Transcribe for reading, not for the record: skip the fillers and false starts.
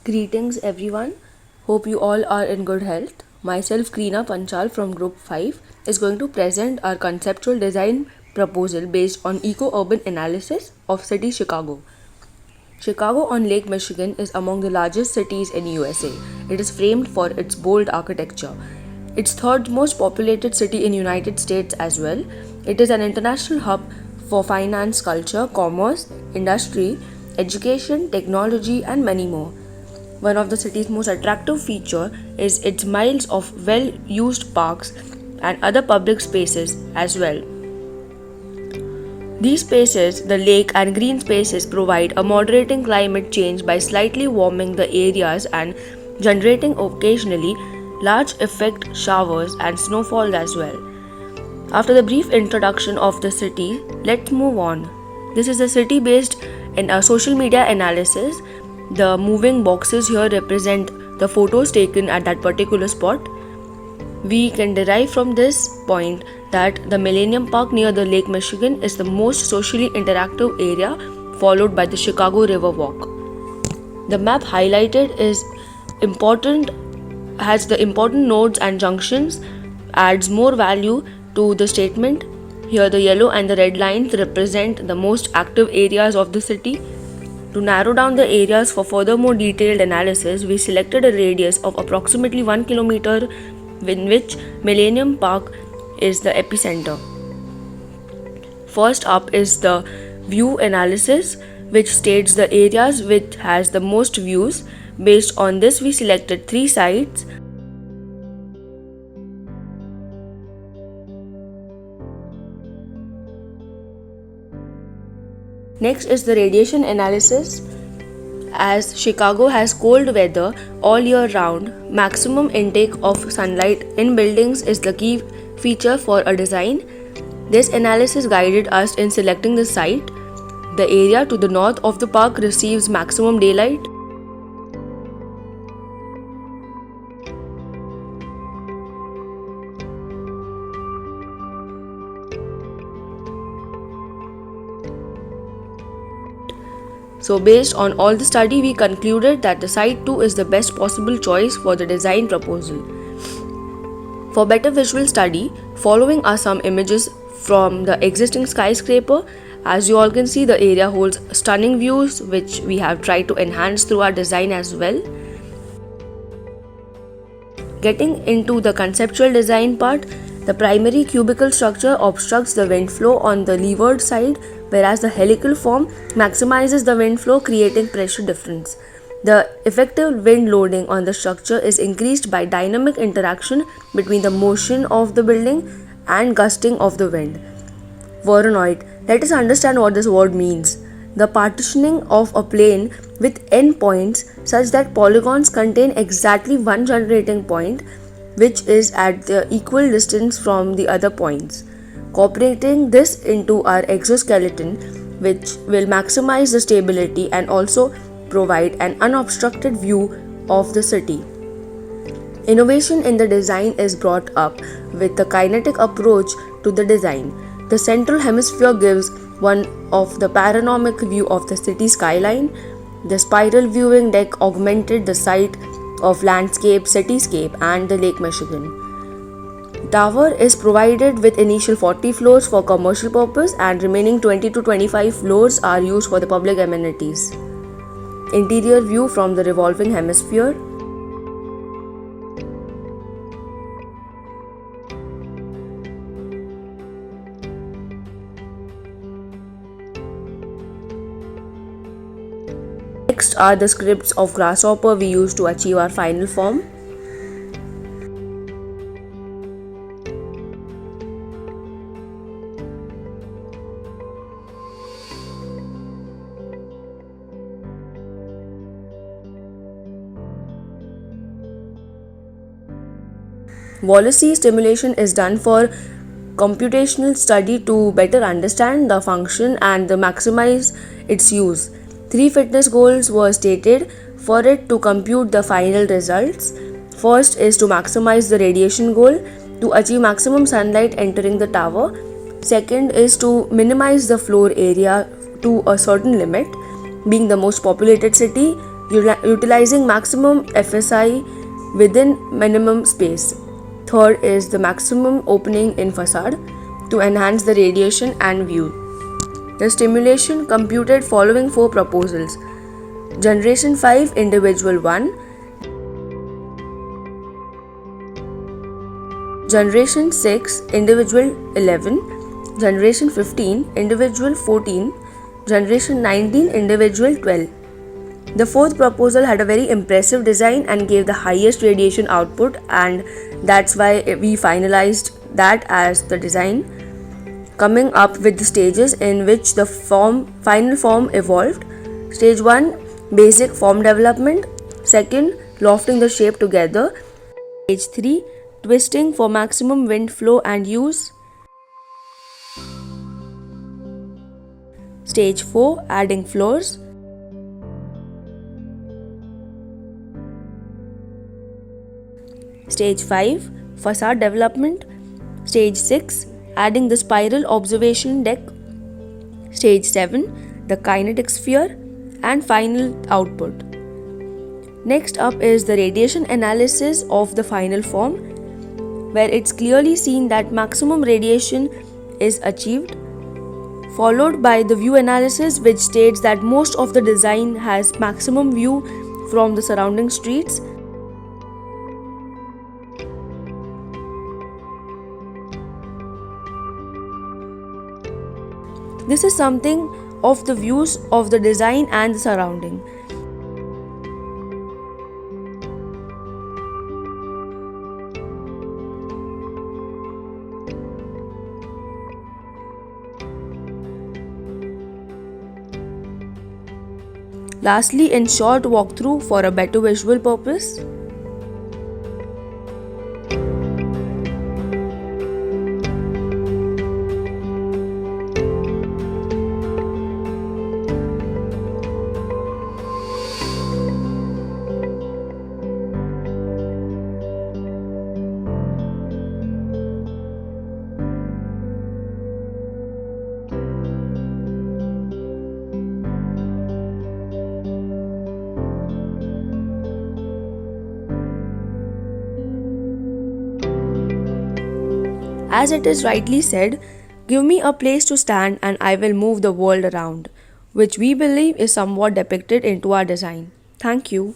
Greetings everyone. Hope you all are in good health. Myself Krina Panchal from Group 5 is going to present our conceptual design proposal based on eco-urban analysis of city Chicago. Chicago on Lake Michigan is among the largest cities in USA. It is famed for its bold architecture. It's third most populated city in United States as well. It is an international hub for finance, culture, commerce, industry, education, technology and many more. One of the city's most attractive feature is its miles of well-used parks and other public spaces as well. These spaces, the lake and green spaces, provide a moderating climate change by slightly warming the areas and generating occasionally large effect showers and snowfall as well. After the brief introduction of the city, let's move on. This is a city based in a social media analysis. The moving boxes here represent the photos taken at that particular spot. We can derive from this point that the Millennium Park near the Lake Michigan is the most socially interactive area, followed by the Chicago River Walk. The map highlighted has the important nodes and junctions, adds more value to the statement. Here the yellow and the red lines represent the most active areas of the city. To narrow down the areas for further more detailed analysis, we selected a radius of approximately 1 kilometer in which Millennium Park is the epicenter. First up is the view analysis, which states the areas which has the most views. Based on this, we selected 3 sites. Next is the radiation analysis. As Chicago has cold weather all year round, maximum intake of sunlight in buildings is the key feature for a design. This analysis guided us in selecting the site. The area to the north of the park receives maximum daylight. So based on all the study, we concluded that the site 2 is the best possible choice for the design proposal. For better visual study, following are some images from the existing skyscraper. As you all can see, the area holds stunning views which we have tried to enhance through our design as well. Getting into the conceptual design part, the primary cubical structure obstructs the wind flow on the leeward side, whereas the helical form maximizes the wind flow, creating pressure difference. The effective wind loading on the structure is increased by dynamic interaction between the motion of the building and gusting of the wind. Voronoi. Let us understand what this word means. The partitioning of a plane with endpoints such that polygons contain exactly one generating point, which is at the equal distance from the other points. Incorporating this into our exoskeleton, which will maximize the stability and also provide an unobstructed view of the city. Innovation in the design is brought up with the kinetic approach to the design. The central hemisphere gives one of the panoramic view of the city skyline. The spiral viewing deck augmented the sight of landscape, cityscape and the Lake Michigan. Tower is provided with initial 40 floors for commercial purpose and remaining 20 to 25 floors are used for the public amenities. Interior view from the revolving hemisphere. Next are the scripts of Grasshopper we use to achieve our final form. Wallasey stimulation is done for computational study to better understand the function and maximize its use. 3 fitness goals were stated for it to compute the final results. First is to maximize the radiation goal to achieve maximum sunlight entering the tower. Second is to minimize the floor area to a certain limit. Being the most populated city, utilizing maximum FSI within minimum space. Third is the maximum opening in facade to enhance the radiation and view. The stimulation computed following 4 proposals: Generation 5 Individual 1, Generation 6 Individual 11, Generation 15 Individual 14, Generation 19 Individual 12. The fourth proposal had a very impressive design and gave the highest radiation output, and that's why we finalized that as the design, coming up with the stages in which the final form evolved. Stage 1, basic form development. Second, lofting the shape together. Stage 3, twisting for maximum wind flow and use. Stage 4, adding floors. Stage 5, facade development. Stage 6, adding the spiral observation deck. Stage 7, the kinetic sphere, and final output. Next up is the radiation analysis of the final form, where it's clearly seen that maximum radiation is achieved, followed by the view analysis, which states that most of the design has maximum view from the surrounding streets. This is something of the views of the design and the surrounding. Lastly, in short walkthrough for a better visual purpose. As it is rightly said, give me a place to stand and I will move the world around, which we believe is somewhat depicted into our design. Thank you.